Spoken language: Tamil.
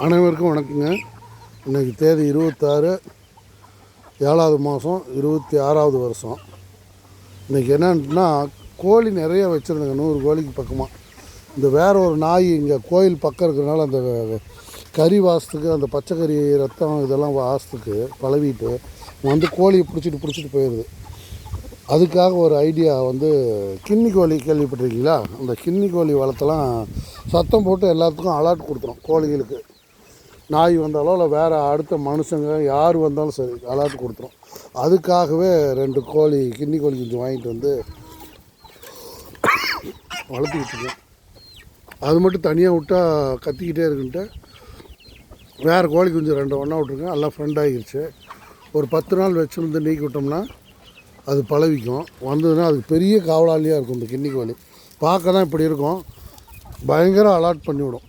அனைவருக்கும் வணக்கங்க. இன்றைக்கி தேதி 26 7வது மாதம் 26வது வருஷம். இன்றைக்கி என்னன்னா கோழி நிறைய வச்சுருந்தேங்க, 100 கோழிக்கு பக்கமாக. இந்த வேறு ஒரு நாய் இங்கே கோயில் பக்கம் இருக்கிறனால அந்த கறி வாசத்துக்கு, அந்த பச்சைக்கறி ரத்தம் இதெல்லாம் வாசத்துக்கு பழவிட்டு வந்து கோழியை பிடிச்சிட்டு போயிடுது. அதுக்காக ஒரு ஐடியா வந்து கின்னி கோழி கேள்விப்பட்டிருக்கீங்களா? அந்த கின்னி கோழி வளர்த்தலாம் சத்தம் போட்டு எல்லாத்துக்கும் அலர்ட் கொடுத்துரும். கோழிகளுக்கு நாய் வந்தாலோ இல்லை வேறு அடுத்த மனுஷங்க யார் வந்தாலும் சரி அலர்ட் கொடுத்துரும். அதுக்காகவே 2 கோழி கின்னி கோழி குஞ்சு வாங்கிட்டு வந்து வளர்த்துக்கிட்டு இருக்கேன். அது மட்டும் தனியாக விட்டால் கத்திக்கிட்டே இருக்குன்ட்டு வேறு கோழி குஞ்சு 2 ஒன்றா விட்ருக்கேன். எல்லாம் ஃப்ரெண்ட் ஆகிடுச்சு. ஒரு 10 நாள் வச்சுருந்து நீக்கி விட்டோம்னா அது பழவிக்கும். வந்ததுன்னா அதுக்கு பெரிய காவலாளியாக இருக்கும். இந்த கின்னி கோழி பார்க்க தான் இப்படி இருக்கும், பயங்கர அலர்ட் பண்ணிவிடும்.